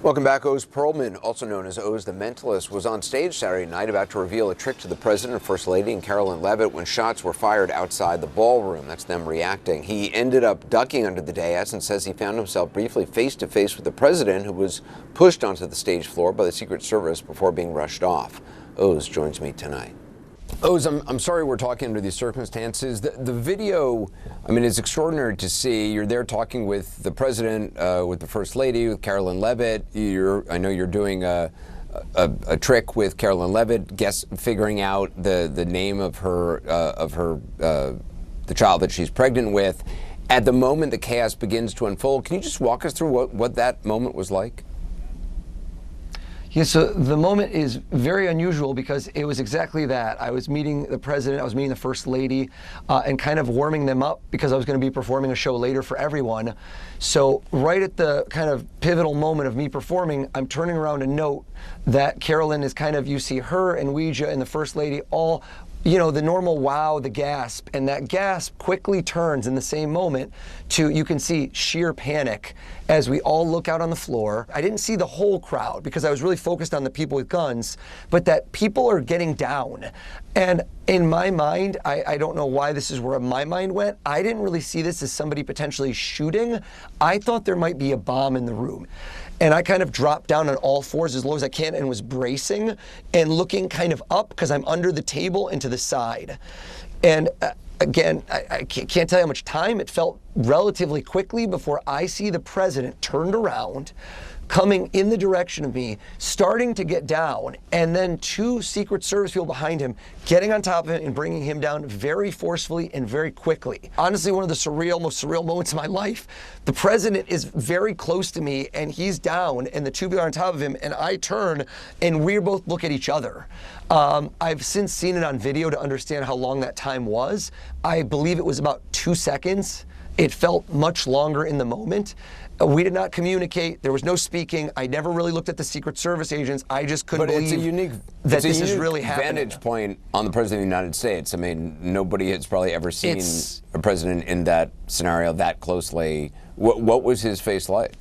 Welcome back. Oz Perlman, also known as Oz the Mentalist, was on stage Saturday night about to reveal a trick to the president and First Lady and Carolyn Levitt when shots were fired outside the ballroom. That's them reacting. He ended up ducking under the dais and says he found himself briefly face-to-face with the president, who was pushed onto the stage floor by the Secret Service before being rushed off. Oz joins me tonight. Oz, I'm sorry we're talking under these circumstances. The video, I mean, it's extraordinary to see. You're there talking with the president, with the First Lady, with Carolyn Levitt. I know you're doing a trick with Carolyn Levitt, figuring out the name of the child that she's pregnant with. At the moment the chaos begins to unfold, can you just walk us through what that moment was like? Yeah, so the moment is very unusual because it was exactly that. I was meeting the president, I was meeting the First Lady, and kind of warming them up because I was going to be performing a show later for everyone. So right at the kind of pivotal moment of me performing, I'm turning around to note that Carolyn is kind of, you see her and Ouija and the First Lady all, you know, the normal wow, the gasp, and that gasp quickly turns in the same moment to, you can see sheer panic as we all look out on the floor. I didn't see the whole crowd because I was really focused on the people with guns, but that people are getting down. And in my mind, I don't know why this is where my mind went. I didn't really see this as somebody potentially shooting. I thought there might be a bomb in the room. And I kind of dropped down on all fours as low as I can and was bracing and looking kind of up because I'm under the table and to the side. And again, I can't tell you how much time. It felt relatively quickly before I see the president turned around, coming in the direction of me, starting to get down, and then two Secret Service people behind him getting on top of him and bringing him down very forcefully and very quickly. Honestly, one of the most surreal moments of my life. The president is very close to me and he's down and the two people are on top of him, and I turn and we both look at each other. I've since seen it on video to understand how long that time was. I believe it was about 2 seconds. It felt much longer in the moment. We did not communicate. There was no speaking. I never really looked at the Secret Service agents. I just couldn't believe that this is really happening. Vantage point on the President of the United States. I mean, nobody has probably ever seen a president in that scenario that closely. What was his face like?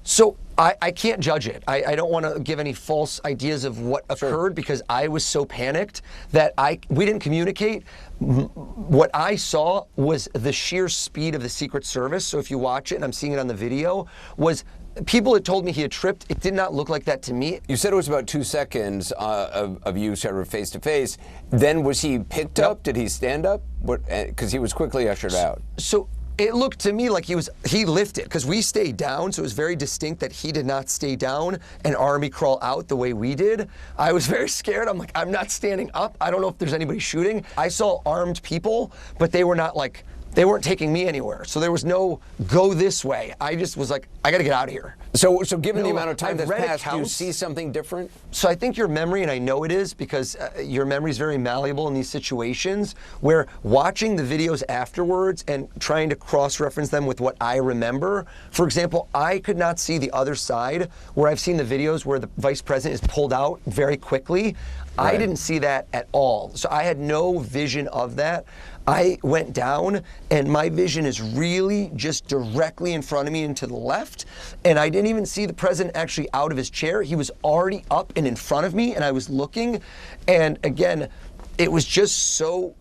So I can't judge it. I don't want to give any false ideas of what occurred because I was so panicked that we didn't communicate. What I saw was the sheer speed of the Secret Service. So if you watch it, and I'm seeing it on the video, was people had told me he had tripped. It did not look like that to me. You said it was about 2 seconds of you sort of face to face. Then was he picked up? Did he stand up? Because he was quickly ushered out. So it looked to me like he lifted because we stayed down, so it was very distinct that he did not stay down and army crawl out the way we did. I was very scared. I'm like, I'm not standing up. I don't know if there's anybody shooting. I saw armed people, but they were not like, they weren't taking me anywhere. So there was no go this way. I just was like, I got to get out of here. So given the amount of time that's passed, do you see something different? So I think your memory, and I know it is because your memory is very malleable in these situations, where watching the videos afterwards and trying to cross-reference them with what I remember. For example, I could not see the other side where I've seen the videos where the vice president is pulled out very quickly. Right. I didn't see that at all. So I had no vision of that. I went down and my vision is really just directly in front of me and to the left. And I didn't even see the president actually out of his chair. He was already up and in front of me and I was looking. And again, it was just so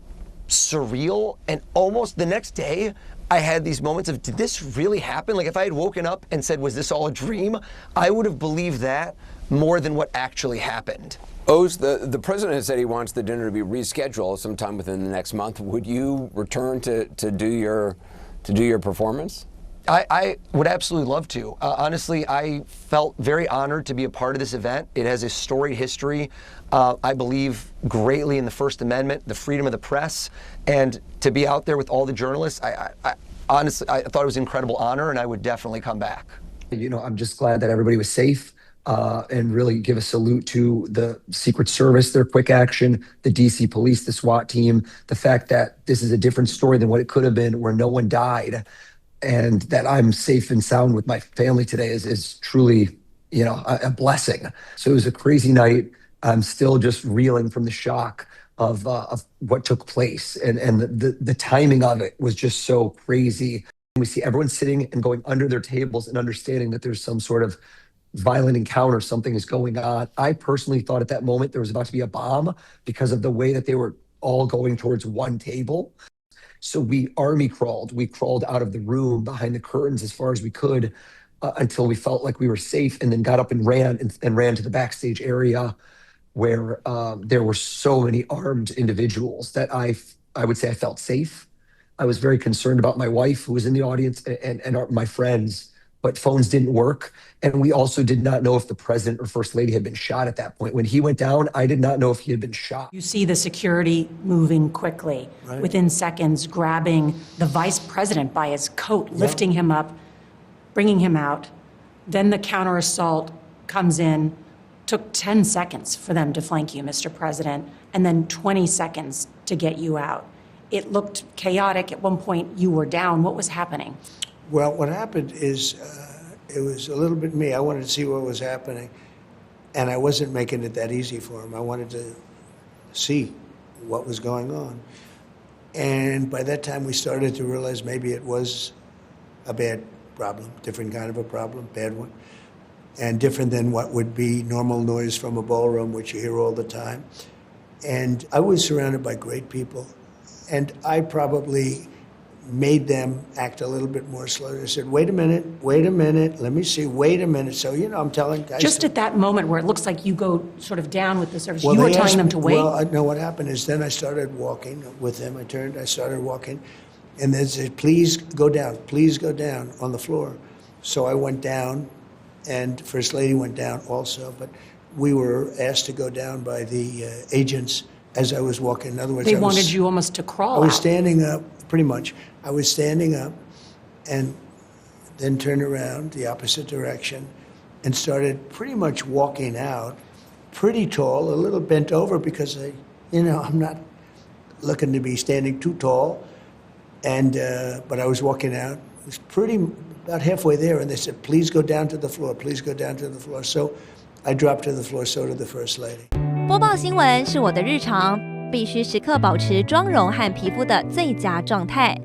surreal. And almost the next day, I had these moments of, did this really happen? Like if I had woken up and said, was this all a dream? I would have believed that more than what actually happened. Oz, the president has said he wants the dinner to be rescheduled sometime within the next month. Would you return to do your performance? I would absolutely love to. Honestly, I felt very honored to be a part of this event. It has a storied history. I believe greatly in the First Amendment, the freedom of the press, and to be out there with all the journalists, honestly, I thought it was an incredible honor, and I would definitely come back. You know, I'm just glad that everybody was safe. And really give a salute to the Secret Service, their quick action, the DC police, the SWAT team, the fact that this is a different story than what it could have been where no one died, and that I'm safe and sound with my family today is truly, you know, a blessing. So it was a crazy night. I'm still just reeling from the shock of what took place, and the timing of it was just so crazy. We see everyone sitting and going under their tables and understanding that there's some sort of violent encounter, something is going on. I personally thought at that moment there was about to be a bomb because of the way that they were all going towards one table. So we army crawled. We crawled out of the room behind the curtains as far as we could until we felt like we were safe, and then got up and ran to the backstage area where there were so many armed individuals that I would say I felt safe. I was very concerned about my wife who was in the audience and my friends, but phones didn't work. And we also did not know if the president or first lady had been shot at that point. When he went down, I did not know if he had been shot. You see the security moving quickly, right, within seconds, grabbing the vice president by his coat, lifting him up, bringing him out. Then the counter assault comes in. Took 10 seconds for them to flank you, Mr. President, and then 20 seconds to get you out. It looked chaotic. At one point, you were down. What was happening? Well, what happened is it was a little bit me. I wanted to see what was happening, and I wasn't making it that easy for him. I wanted to see what was going on. And by that time, we started to realize maybe it was a bad problem, different kind of a problem, bad one, and different than what would be normal noise from a ballroom, which you hear all the time. And I was surrounded by great people, and I probably made them act a little bit more slowly. I said, wait a minute, let me see, wait a minute. So, I'm telling guys. Just at that moment where it looks like you go sort of down with the service, you were telling them to wait? Well, I know what happened is then I started walking with them. I started walking, and they said, please go down on the floor. So I went down, and First Lady went down also, but we were asked to go down by the agents as I was walking. In other words, they wanted you almost to crawl. I was standing up, pretty much. I was standing up and then turned around the opposite direction and started pretty much walking out, pretty tall, a little bent over because I'm not looking to be standing too tall, and but I was walking out. It was about halfway there, and they said, please go down to the floor, please go down to the floor. So I dropped to the floor, so did the First Lady. 播报新闻是我的日常，必须时刻保持妆容和皮肤的最佳状态。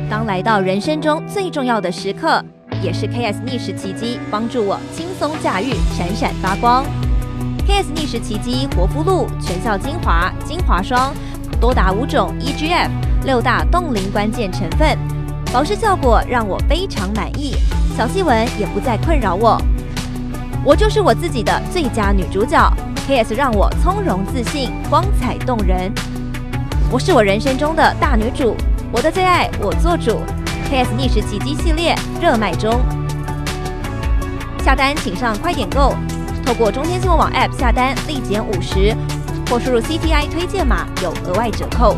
当来到人生中最重要的时刻，也是 KS 逆时奇迹帮助我轻松驾驭，闪闪发光。KS 逆时奇迹活肤露全效精华、精华霜，多达5种 EGF 6大冻龄关键成分，保湿效果让我非常满意，小细纹也不再困扰我。我就是我自己的最佳女主角 ，KS 让我从容自信，光彩动人。我是我人生中的大女主，我的最爱我做主。KS 逆时奇迹系列热卖中，下单请上快点购，透过中天新闻网 App 下单立减50，或输入 CTI 推荐码有额外折扣。